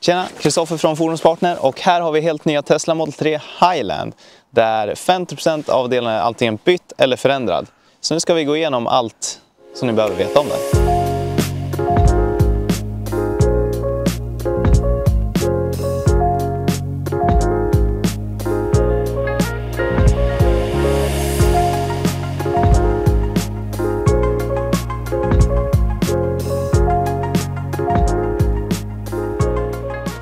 Tjena, Kristoffer från Fordonspartner och här har vi helt nya Tesla Model 3 Highland där 50% av delarna är antingen bytt eller förändrad. Så nu ska vi gå igenom allt som ni behöver veta om det.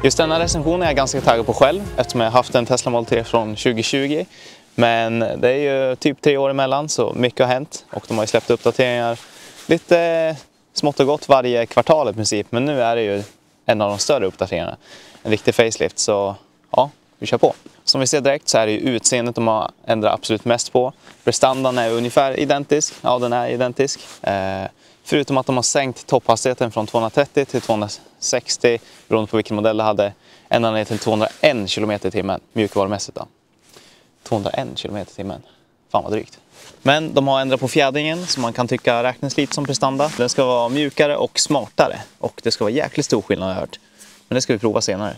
Just denna recension är jag ganska taggad på själv eftersom jag har haft en Tesla Model 3 från 2020. Men det är ju typ 3 år emellan så mycket har hänt och de har ju släppt uppdateringar lite smått och gott varje kvartal i princip. Men nu är det ju en av de större uppdateringarna, en riktig facelift, så ja, vi kör på. Som vi ser direkt så är det ju utseendet de har ändrat absolut mest på. Prestandan är ungefär identisk, ja den är identisk. Förutom att de har sänkt topphastigheten från 230 till 260 beroende på vilken modell det hade, ända ner till 201 km i timmen, mjukvarumässigt då. 201 km i timmen, fan vad drygt. Men de har ändrat på fjädringen som man kan tycka räknas lite som prestanda. Den ska vara mjukare och smartare och det ska vara jäkligt stor skillnad har jag hört. Men det ska vi prova senare.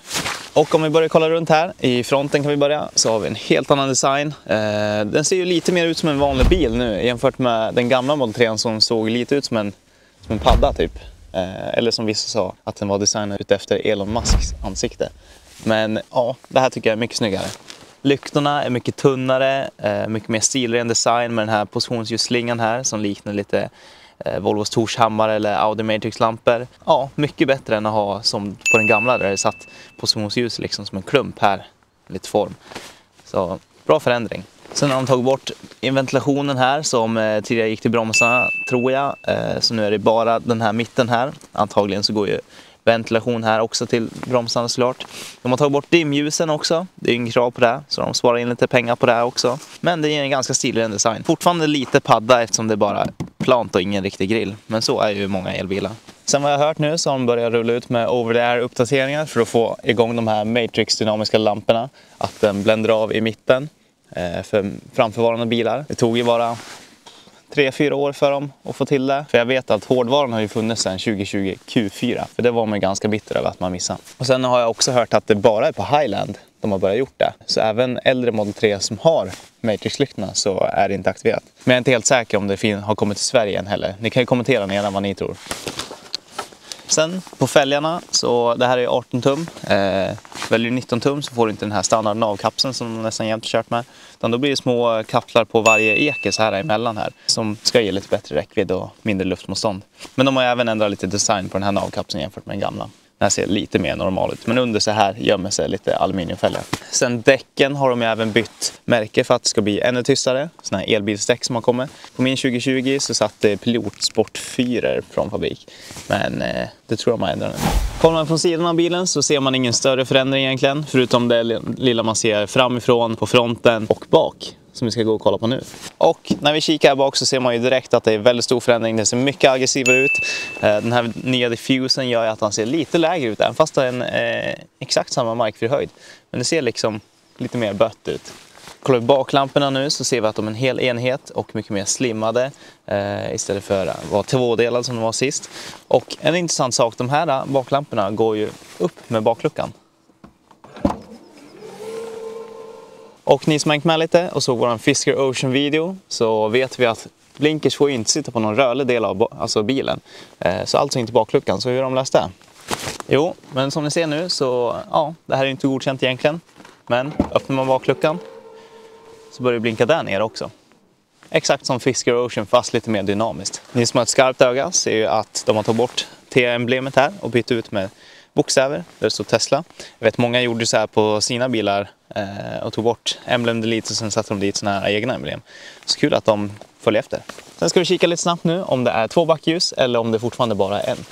Och om vi börjar kolla runt här, i fronten kan vi börja, så har vi en helt annan design. Den ser ju lite mer ut som en vanlig bil nu jämfört med den gamla Model 3 som såg lite ut som en padda typ. Eller som vissa sa, att den var designad ut efter Elon Musks ansikte. Men ja, det här tycker jag är mycket snyggare. Lyktorna är mycket tunnare, mycket mer stilren design med den här positionsljusslingan här som liknar lite Volvos Torshammar eller Audi Matrix-lampor. Ja, mycket bättre än att ha som på den gamla där det satt positionsljus liksom som en klump här, lite form. Så bra förändring. Sen har de tagit bort ventilationen här som tidigare gick till bromsarna tror jag. Så nu är det bara den här mitten här. Antagligen så går ju ventilation här också till bromsarna såklart. De har tagit bort dimljusen också. Det är ingen krav på det. Så de sparar in lite pengar på det också. Men det är en ganska stilig design. Fortfarande lite padda eftersom det är bara plant och ingen riktig grill. Men så är ju många elbilar. Sen vad jag har hört nu så har de börjat rulla ut med over-the-air-uppdateringar för att få igång de här Matrix-dynamiska lamporna. Att den bländar av i mitten för framförvarande bilar. Det tog ju bara 3-4 år för dem att få till det. För jag vet att hårdvaran har ju funnits sedan 2020 Q4. För det var man ganska bitter över att man missade. Och sen har jag också hört att det bara är på Highland de har börjat gjort det. Så även äldre Model 3 som har Matrix-lyktorna så är det inte aktiverat. Men jag är inte helt säker om det har kommit till Sverige än heller. Ni kan ju kommentera nedan vad ni tror. Sen på fälgarna, så det här är 18 tum. Väljer du 19 tum så får du inte den här standard navkapseln som de nästan jämt kört med. Utan då blir det små kapslar på varje eke så här emellan här. Som ska ge lite bättre räckvidd och mindre luftmotstånd. Men de har även ändrat lite design på den här navkapseln jämfört med den gamla. Den här ser lite mer normal ut. Men under så här gömmer sig lite aluminiumfälgar. Sen däcken har de även bytt märke för att det ska bli ännu tystare. Såna här elbilsdäck som har kommit. På min 2020 så satt det Pilot Sport 4 från fabrik. Men det tror jag man ändrar nu. Kollar man från sidan av bilen så ser man ingen större förändring egentligen. Förutom det lilla man ser framifrån, på fronten och bak. Som vi ska gå och kolla på nu. Och när vi kikar här bak så ser man ju direkt att det är väldigt stor förändring. Det ser mycket aggressivare ut. Den här nya diffusen gör att han ser lite lägre ut. Även fast det är en exakt samma markfri höjd. Men det ser liksom lite mer bött ut. Kollar vi baklamporna nu så ser vi att de är en hel enhet och mycket mer slimmade. Istället för att vara tvådelad som de var sist. Och en intressant sak, de här baklamporna går ju upp med bakluckan. Och ni som har hängt med lite och såg vår Fisker Ocean video så vet vi att blinkers får inte sitta på någon rörlig del av bilen. Så alltså inte bakluckan. Så hur har de löst det? Jo, men som ni ser nu så ja, det här är inte godkänt egentligen. Men öppnar man bakluckan så börjar det blinka där nere också. Exakt som Fisker Ocean fast lite mer dynamiskt. Ni som har ett skarpt öga ser ju att de har tagit bort T-emblemet här och bytt ut med bokstäver där det står Tesla. Jag vet många gjorde så här på sina bilar och tog bort emblem delete och sen satte de dit såna här egna emblem. Så kul att de följer efter. Sen ska vi kika lite snabbt nu om det är 2 backljus eller om det fortfarande bara är en.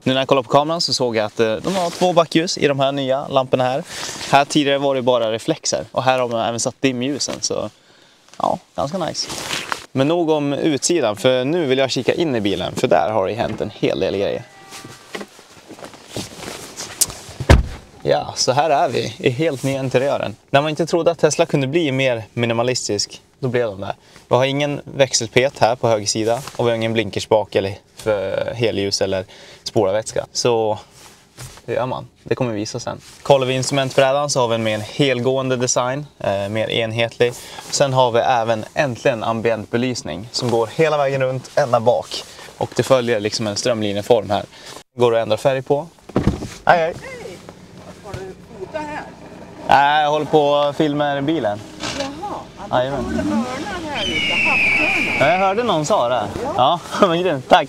Nu när jag kollade på kameran så såg jag att de har 2 backljus i de här nya lamporna här. Här tidigare var det bara reflexer och här har man även satt dimljusen så ja, ganska nice. Men nog om utsidan, för nu vill jag kika in i bilen, för där har det hänt en hel del grejer. Ja, så här är vi i helt nya interiören. När man inte trodde att Tesla kunde bli mer minimalistisk, då blev de där. Vi har ingen växelpet här på höger sida och vi har ingen blinkers bak eller för helljus eller spolarvätska. Så det gör man. Det kommer vi visa sen. Kollar vi instrumentbrädan så har vi en mer helgående design, mer enhetlig. Sen har vi även äntligen ambientbelysning som går hela vägen runt ända bak. Och det följer liksom en strömlinjeform här. Går det att ändra färg på? Hej hej! Har du fotat här? Nej, jag håller på och filmar bilen. Jaha, då Jajamän. står det örnar här ute, havsörnar. Ja, jag hörde någon sa det. Ja, men grymt. Tack.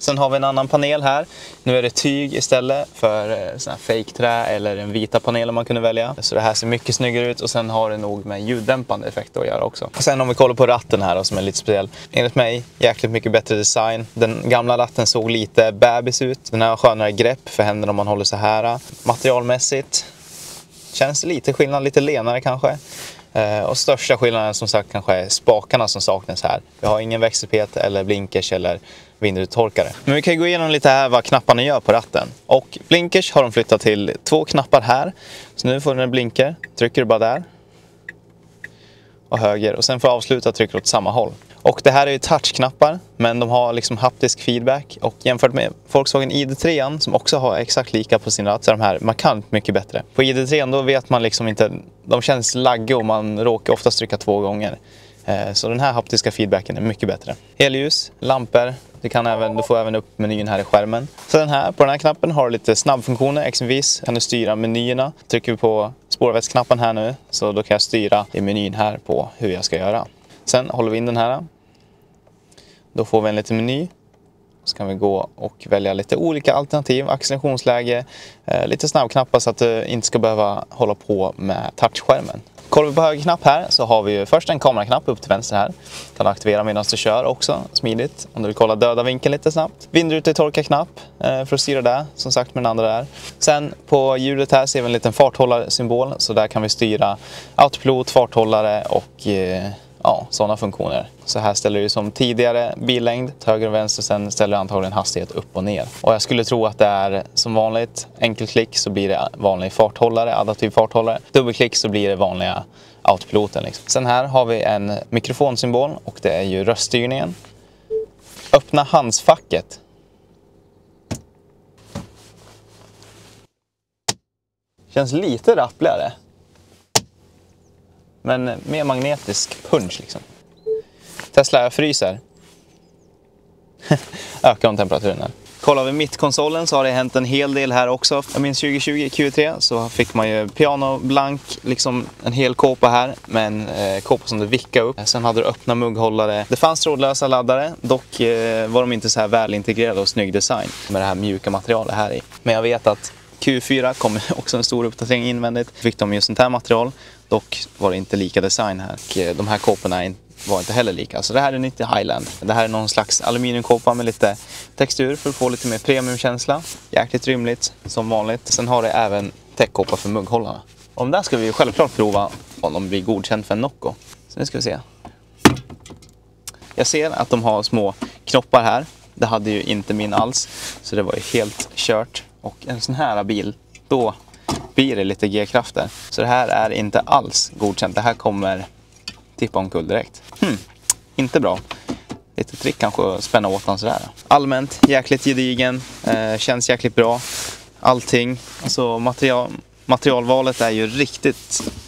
Sen har vi en annan panel här. Nu är det tyg istället för sån här fake-trä eller en vita panel man kunde välja. Så det här ser mycket snyggare ut och sen har det nog med ljuddämpande effekter att göra också. Och sen om vi kollar på ratten här då, som är lite speciell. Enligt mig jäkligt mycket bättre design. Den gamla ratten såg lite bebis ut. Den här har skönare grepp för händerna om man håller så här. Materialmässigt känns det lite skillnad, lite lenare kanske. Och största skillnaden som sagt kanske är spakarna som saknas här. Vi har ingen växelpet eller blinkers eller vindrutetorkare. Men vi kan gå igenom lite här vad knapparna gör på ratten. Och blinkers har de flyttat till 2 knappar här. Så nu får du en blinker, trycker du bara där. Och höger. Och sen för att avsluta trycker du åt samma håll. Och det här är ju touchknappar, men de har liksom haptisk feedback. Och jämfört med Volkswagen ID3 som också har exakt lika på sin ratt så är de här markant mycket bättre. På ID3 då vet man liksom inte, de känns laggiga och man råkar ofta trycka 2 gånger. Så den här haptiska feedbacken är mycket bättre. Helljus, lampor, du får även upp menyn här i skärmen. Så på den här knappen har du lite snabbfunktioner, exempelvis kan du styra menyerna. Trycker vi på spårvätsknappen här nu så då kan jag styra i menyn här på hur jag ska göra. Sen håller vi in den här. Då får vi en liten meny. Så kan vi gå och välja lite olika alternativ, accelerationsläge, lite snabbknappar så att du inte ska behöva hålla på med touchskärmen. Kollar vi på höger knapp här så har vi ju först en kameraknapp upp till vänster här. Kan du aktivera medan du kör också, smidigt. Om du vill kolla döda vinkeln lite snabbt. Vindrutetorkarknapp för att styra där, som sagt med den andra där. Sen på hjulet här ser vi en liten farthållarsymbol. Så där kan vi styra autopilot, farthållare och sådana funktioner. Så här ställer du som tidigare billängd, till höger och vänster, sen ställer du antagligen hastighet upp och ner. Och jag skulle tro att det är som vanligt, enkelklick så blir det vanlig farthållare, adaptiv farthållare. Dubbelklick så blir det vanliga autopiloten. Liksom. Sen här har vi en mikrofonsymbol och det är ju röststyrningen. Öppna handsfacket. Känns lite rappligare. Men mer magnetisk punch liksom. Tesla jag fryser. Ökar om temperaturen här. Kollar vi mittkonsolen så har det hänt en hel del här också. Jag minns 2020 Q3 så fick man ju piano blank, liksom en hel kåpa här. med en kåpa som du vickade upp. Sen hade du öppna mugghållare. Det fanns trådlösa laddare, dock var de inte så här väl integrerade och snygg design med det här mjuka materialet här i. Men jag vet att Q4 kom också en stor uppdatering invändigt. Fick de ju sånt här material. Dock var det inte lika design här. Och de här kåporna var inte heller lika. Så det här är nytt i Highland. Det här är någon slags aluminiumkåpa med lite textur för att få lite mer premiumkänsla. Jäkligt rymligt som vanligt. Sen har det även täckkåpa för mugghållarna. Om där ska vi ju självklart prova om de blir godkänt för en Nocco. Så nu ska vi se. Jag ser att de har små knoppar här. Det hade ju inte min alls. Så det var ju helt kört. Och en sån här bil, då blir det lite G-krafter. Så det här är inte alls godkänt. Det här kommer tippa omkull direkt. Inte bra. Lite trick kanske att spänna åt den sådär. Allmänt jäkligt gedigen. Känns jäkligt bra. Allting. Alltså materialvalet är ju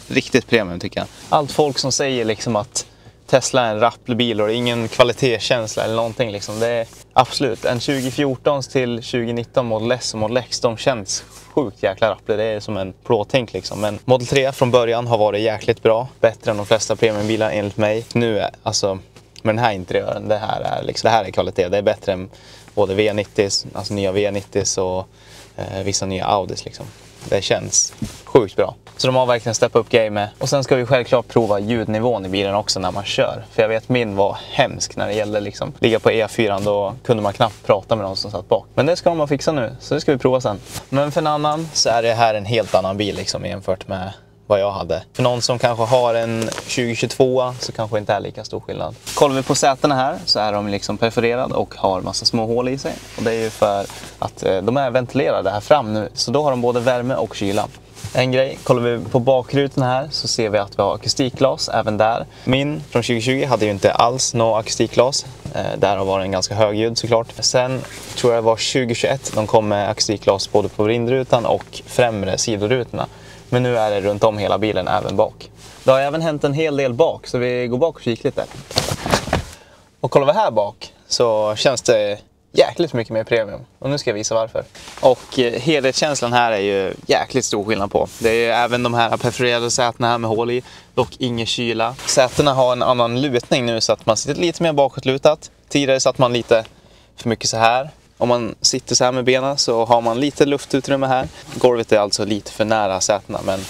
riktigt premium tycker jag. Allt folk som säger liksom att Tesla är en rappelbil och ingen kvalitetskänsla eller någonting liksom. Det är absolut en 2014 till 2019 Model S och Model X, de känns sjukt jäkla rapplig. Det är som en plåtänk liksom. Men Model 3 från början har varit jäkligt bra. Bättre än de flesta premiumbilar enligt mig. Nu är alltså med den här interiören, det här är kvalitet. Det är bättre än både V90, alltså nya V90 och vissa nya Audis liksom. Det känns sjukt bra. Så de har verkligen steppat upp gamet. Och sen ska vi självklart prova ljudnivån i bilen också när man kör. För jag vet min var hemsk när det gällde liksom ligga på E4. Då kunde man knappt prata med någon som satt bak. Men det ska de fixa nu. Så det ska vi prova sen. Men för en annan så är det här en helt annan bil liksom jämfört med vad jag hade. För någon som kanske har en 2022 så kanske inte är lika stor skillnad. Kollar vi på sätena här så är de liksom perforerade och har massa små hål i sig. Och det är ju för att de är ventilerade här fram nu. Så då har de både värme och kyla. En grej, kollar vi på bakrutan här så ser vi att vi har akustikglas även där. Min från 2020 hade ju inte alls något akustikglas. Där har varit en ganska hög ljud såklart. Sen tror jag det var 2021 de kom med akustikglas både på vindrutan och främre sidorutorna. Men nu är det runt om hela bilen även bak. Det har även hänt en hel del bak så vi går bak och kikar lite. Och kollar vi här bak så känns det jäkligt mycket mer premium. Och nu ska jag visa varför. Och helhetskänslan här är ju jäkligt stor skillnad på. Det är ju även de här perforerade sätena här med hål i. Dock ingen kyla. Sätena har en annan lutning nu så att man sitter lite mer bakåtlutat. Tidigare satt man lite för mycket så här. Om man sitter så här med benen så har man lite luftutrymme här. Golvet är alltså lite för nära sätena men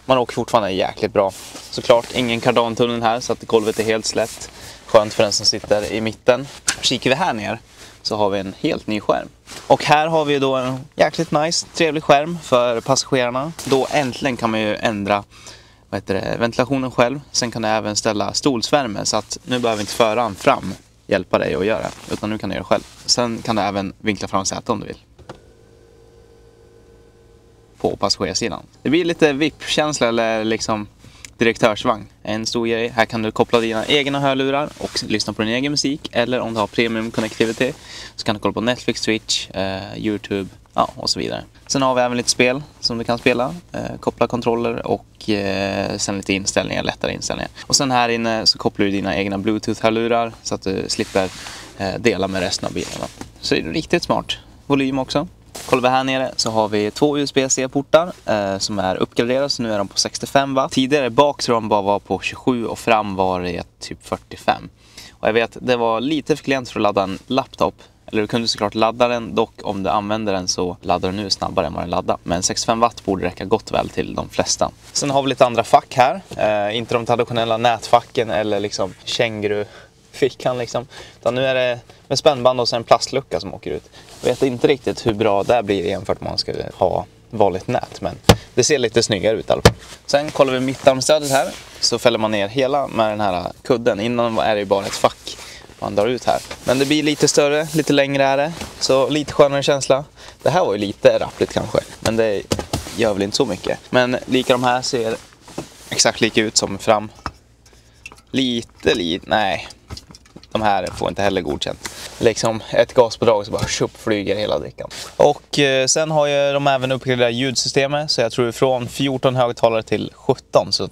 man åker fortfarande jäkligt bra. Såklart ingen kardantunnel här så att golvet är helt slätt. Skönt för den som sitter i mitten. Kikar vi här ner så har vi en helt ny skärm. Och här har vi då en jäkligt nice, trevlig skärm för passagerarna. Då äntligen kan man ju ändra ventilationen själv. Sen kan du även ställa stolsvärme så att nu behöver inte föraren fram hjälpa dig att göra. Utan nu kan du göra själv. Sen kan du även vinkla fram sätet om du vill. På passagerarsidan. Det blir lite VIP-känsla eller liksom direktörsvagn. En stor grej. Här kan du koppla dina egna hörlurar och lyssna på din egen musik. Eller om du har premium connectivity så kan du kolla på Netflix, Twitch, YouTube och så vidare. Sen har vi även lite spel som du kan spela. Koppla kontroller och sen lite inställningar, lättare inställningar. Och sen här inne så kopplar du dina egna Bluetooth-hörlurar så att du slipper dela med resten av bilen. Så det är riktigt smart. Volym också. Kollar vi här nere så har vi 2 USB-C-portar som är uppgraderade så nu är de på 65 watt. Tidigare bak så de bara var på 27 och fram var det typ 45. Och jag vet det var lite för klent för att ladda en laptop. Eller du kunde såklart ladda den, dock om du använder den så laddar den nu snabbare än vad den laddar. Men 65 watt borde räcka gott väl till de flesta. Sen har vi lite andra fack här. Inte de traditionella nätfacken eller liksom känguru-fickan liksom. Utan nu är det med spännband och sen en plastlucka som åker ut. Jag vet inte riktigt hur bra det blir jämfört med om man skulle ha vanligt nät. Men det ser lite snyggare ut i alla fall. Sen kollar vi mittarmstödet här. Så fäller man ner hela med den här kudden. Innan är det ju bara ett fack man drar ut här. Men det blir lite större, lite längre är det. Så lite skönare känsla. Det här var ju lite rappligt kanske. Men det gör väl inte så mycket. Men lika de här ser exakt lika ut som fram. Nej. De här får inte heller godkänt. Liksom ett gaspådrag så bara flyger hela drickan. Och sen har ju de även uppgraderat ljudsystemet. Så jag tror från 14 högtalare till 17. Så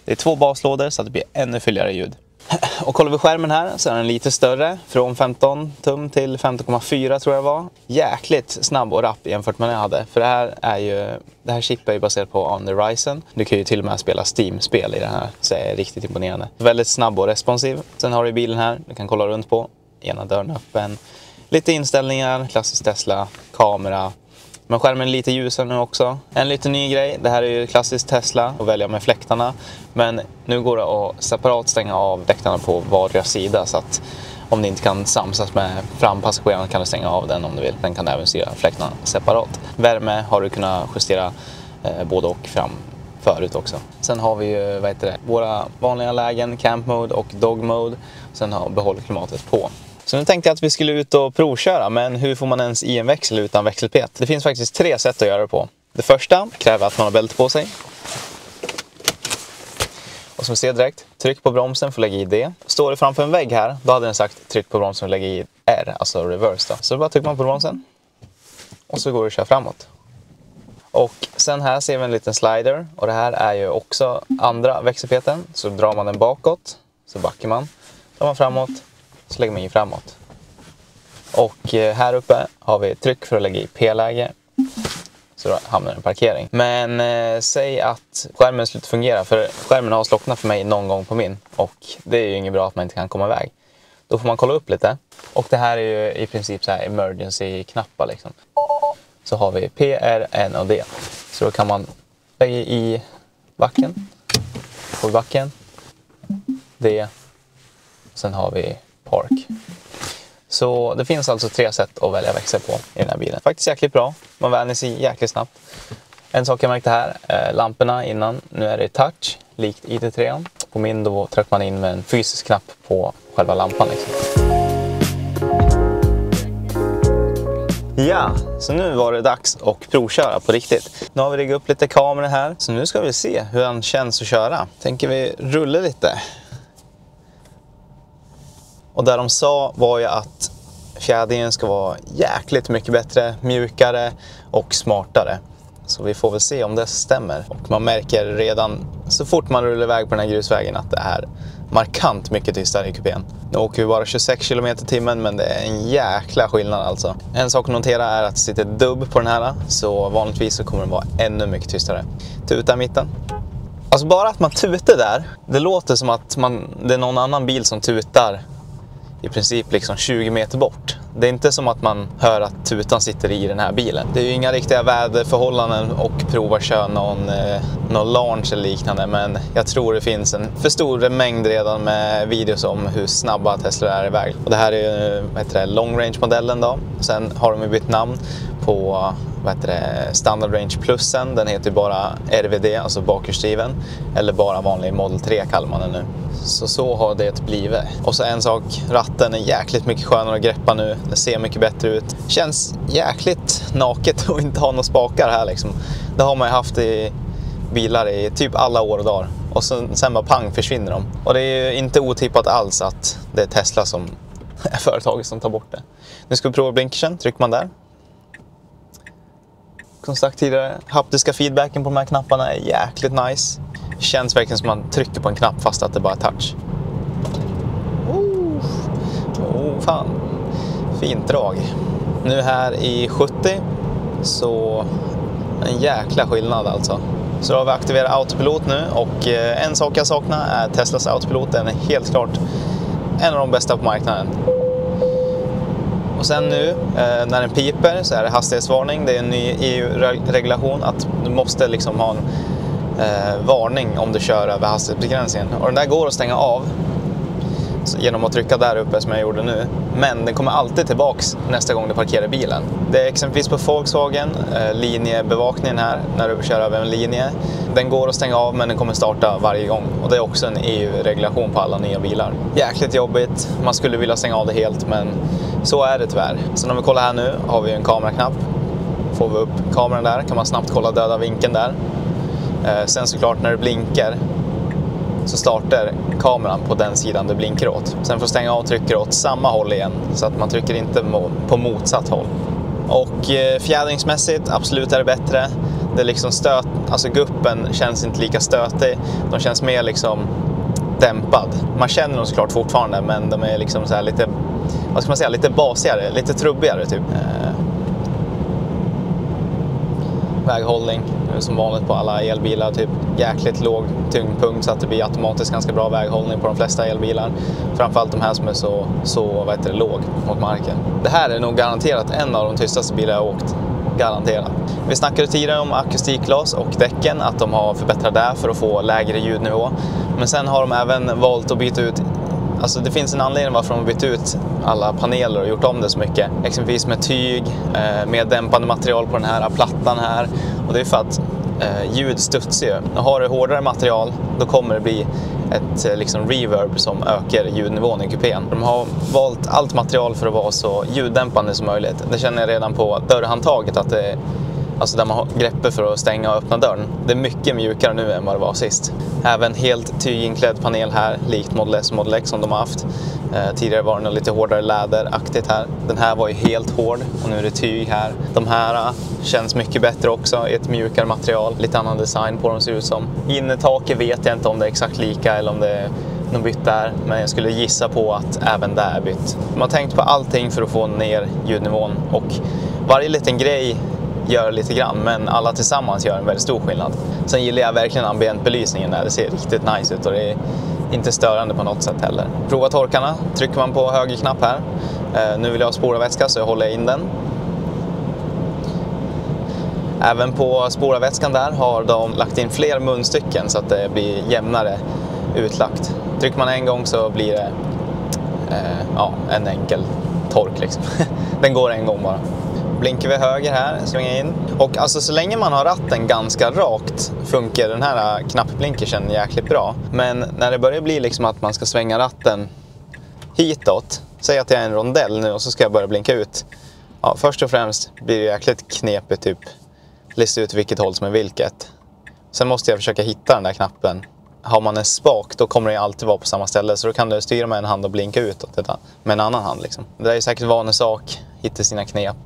det är 2 baslådor så att det blir ännu fylligare ljud. Och kollar vi skärmen här så är den lite större. Från 15 tum till 15,4 tror jag var. Jäkligt snabb och rapp jämfört med den jag hade. För det här chipet är ju baserat på On the Ryzen. Du kan ju till och med spela Steam-spel i den här. Så det är riktigt imponerande. Väldigt snabb och responsiv. Sen har du bilen här. Du kan kolla runt på. Ena dörren öppen. Lite inställningar. Klassisk Tesla. Kamera. Men skärmen är lite ljusare nu också. En liten ny grej. Det här är ju klassiskt Tesla. Och välja med fläktarna. Men nu går det att separat stänga av fläktarna på vardera sida. Så att om ni inte kan samsas med frampassageraren kan du stänga av den om du vill. Den kan även styra fläktarna separat. Värme har du kunnat justera både och fram förut också. Sen har vi ju våra vanliga lägen. Camp mode och dog mode. Sen har behållklimatet på. Så nu tänkte jag att vi skulle ut och provköra, men hur får man ens i en växel utan växelpet? Det finns faktiskt 3 sätt att göra det på. Det första kräver att man har bälte på sig. Och som vi ser direkt, tryck på bromsen för att lägga i D. Står det framför en vägg här, då hade den sagt tryck på bromsen och lägga i R, alltså reverse då. Så bara trycker man på bromsen och så går det att köra framåt. Och sen här ser vi en liten slider och det här är ju också andra växelpeten. Så drar man den bakåt, så backar man, drar man framåt. Så lägger man in framåt. Och här uppe har vi tryck för att lägga i P-läge. Så då hamnar det en parkering. Men säg att skärmen slutar fungera. För skärmen har slocknat för mig någon gång på min. Och det är ju inget bra att man inte kan komma iväg. Då får man kolla upp lite. Och det här är ju i princip så här emergency-knappar liksom. Så har vi P, R, N och D. Så då kan man lägga i backen. På backen. D. Sen har vi park. Så det finns alltså 3 sätt att välja växel på i den här bilen. Faktiskt jäkligt bra. Man vänjer sig jäkligt snabbt. En sak jag märkte här. Lamporna innan. Nu är det touch. Likt ID3. På min då trycker man in med en fysisk knapp på själva lampan liksom. Ja, så nu var det dags att provköra på riktigt. Nu har vi riggat upp lite kameror här, så nu ska vi se hur han känns att köra. Tänker vi rulla lite. Och där de sa var ju att fjädringen ska vara jäkligt mycket bättre, mjukare och smartare. Så vi får väl se om det stämmer. Och man märker redan så fort man rullar iväg på den här grusvägen att det är markant mycket tystare i kupén. Nu åker vi bara 26 km/h, men det är en jäkla skillnad alltså. En sak att notera är att det sitter dubb på den här, så vanligtvis så kommer den vara ännu mycket tystare. Tuta i mitten. Alltså bara att man tutar där, det låter som att det är någon annan bil som tutar i princip liksom 20 meter bort. Det är inte som att man hör att tutan sitter i den här bilen. Det är ju inga riktiga väderförhållanden och provar köra någon launch eller liknande, men jag tror det finns en för stor mängd redan med videos om hur snabba Tesla är iväg. Och det här är ju long range-modellen då. Sen har de ju bytt namn på standard range plusen. Den heter ju bara RVD, alltså bakhjulsdriven, eller bara vanlig Model 3 kallar man den nu. Så har det blivit. Och så en sak, ratten är jäkligt mycket skönare att greppa nu. Det ser mycket bättre ut. Känns jäkligt naket att inte ha några spakar här liksom. Det har man ju haft i bilar i typ alla år och dagar. Och sen bara pang försvinner de. Och det är ju inte otippat alls att det är Tesla som är företaget som tar bort det. Nu ska vi prova blinkersen. Trycker man där. Som sagt tidigare, haptiska feedbacken på de här knapparna är jäkligt nice. Känns verkligen som man trycker på en knapp fast att det bara är touch. Fan. Fint drag. Nu här i 70 så en jäkla skillnad alltså. Så då har vi aktiverat autopilot nu, och en sak jag saknar är Teslas autopilot. Den är helt klart en av de bästa på marknaden. Och sen nu när den piper så är det hastighetsvarning. Det är en ny EU-reglation att du måste liksom ha en varning om du kör över hastighetsbegränsningen. Och den där går att stänga av genom att trycka där uppe som jag gjorde nu. Men den kommer alltid tillbaks nästa gång du parkerar bilen. Det är exempelvis på Volkswagen, linjebevakningen här när du kör över en linje. Den går att stänga av, men den kommer starta varje gång. Och det är också en EU-reglation på alla nya bilar. Jäkligt jobbigt, man skulle vilja stänga av det helt, men så är det tyvärr. Så när vi kollar här nu har vi en kameraknapp. Får vi upp kameran där kan man snabbt kolla döda vinkeln där. Sen såklart när det blinkar så startar kameran på den sidan du blinkar åt. Sen får stänga av trycker åt samma håll igen, så att man trycker inte på motsatt håll. Och fjädringsmässigt absolut är det bättre. Det är liksom alltså guppen känns inte lika stötig. De känns mer liksom dämpad. Man känner dem såklart fortfarande, men de är liksom så här lite, vad ska man säga, lite basigare, lite trubbigare typ. Väghållning som vanligt på alla elbilar, typ jäkligt låg tyngdpunkt så att det blir automatiskt ganska bra väghållning på de flesta elbilar. Framförallt de här som är så låg mot marken. Det här är nog garanterat en av de tystaste bilar jag åkt. Garanterat. Vi snackade tidigare om akustikglas och däcken, att de har förbättrat det för att få lägre ljudnivå. Men sen har de även valt att byta ut, alltså det finns en anledning varför de har bytt ut alla paneler och gjort om det så mycket. Exempelvis med tyg, med dämpande material på den här plattan här. Och det är för att ljud studsar ju. Har du hårdare material, då kommer det bli ett liksom reverb som ökar ljudnivån i kupén. De har valt allt material för att vara så ljuddämpande som möjligt. Det känner jag redan på dörrhandtaget, att det, alltså där man har greppet för att stänga och öppna dörren. Det är mycket mjukare nu än vad det var sist. Även helt tyginklädd panel här, likt Model S och Model X som de har haft. Tidigare var den lite hårdare läderaktigt här. Den här var ju helt hård och nu är det tyg här. De här känns mycket bättre också i ett mjukare material. Lite annan design på dem ser ut som. Innertaket vet jag inte om det är exakt lika eller om det är något bytt där. Men jag skulle gissa på att även där är bytt. Man har tänkt på allting för att få ner ljudnivån. Och varje liten grej gör lite grann, men alla tillsammans gör en väldigt stor skillnad. Sen gillar jag verkligen ambientbelysningen där. Det ser riktigt nice ut och det är inte störande på något sätt heller. Prova torkarna. Trycker man på höger knapp här. Nu vill jag ha spolarvätska så jag håller in den. Även på spolarvätskan där har de lagt in fler munstycken så att det blir jämnare utlagt. Trycker man en gång så blir det en enkel tork liksom. Den går en gång bara. Blinkar vi höger här, svänger in. Och alltså så länge man har ratten ganska rakt funkar den här knappblinkersen jäkligt bra. Men när det börjar bli liksom att man ska svänga ratten hitåt. Säg att jag är en rondell nu och så ska jag börja blinka ut. Ja, först och främst blir det jäkligt knepigt typ lista ut vilket håll som är vilket. Sen måste jag försöka hitta den där knappen. Har man en spak då kommer den alltid vara på samma ställe, så då kan du styra med en hand och blinka utåt med en annan hand liksom. Det där är säkert vanesak, hitta sina knep.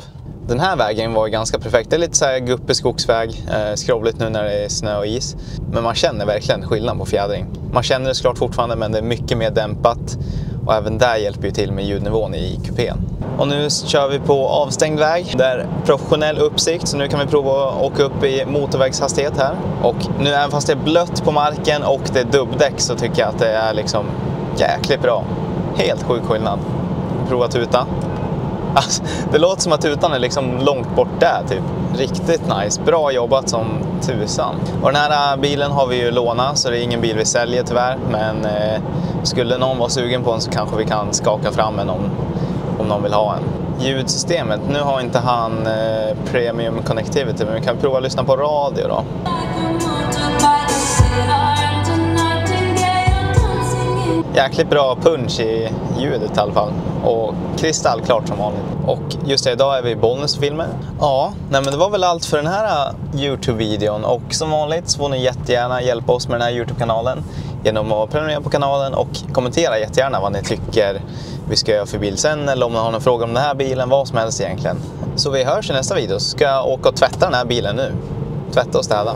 Den här vägen var ganska perfekt. Det är lite så här guppig skogsväg, skrovligt nu när det är snö och is. Men man känner verkligen skillnad på fjädring. Man känner det såklart fortfarande, men det är mycket mer dämpat. Och även där hjälper ju till med ljudnivån i kupén. Och nu kör vi på avstängd väg. Det är professionell uppsikt, så nu kan vi prova att åka upp i motorvägshastighet här. Och nu även fast det är blött på marken och det är dubbdäck så tycker jag att det är liksom jäkligt bra. Helt sjuk skillnad. Prova tuta. Alltså, det låter som att tutan är liksom långt bort där typ. Riktigt nice. Bra jobbat som tusan. Och den här bilen har vi ju lånat, så det är ingen bil vi säljer tyvärr. Men skulle någon vara sugen på en så kanske vi kan skaka fram en om någon vill ha en. Ljudsystemet, nu har inte han Premium Connectivity, men vi kan prova att lyssna på radio då. Jäkligt bra punch i ljudet i alla fall. Och kristallklart som vanligt. Och just det, idag är vi i Bollnäs och filmer. Ja, nej men det var väl allt för den här YouTube-videon. Och som vanligt så får ni jättegärna hjälpa oss med den här YouTube-kanalen genom att prenumerera på kanalen och kommentera jättegärna vad ni tycker vi ska göra för bil sen. Eller om ni har någon fråga om den här bilen, vad som helst egentligen. Så vi hörs i nästa video, så ska jag åka och tvätta den här bilen nu. Tvätta och städa.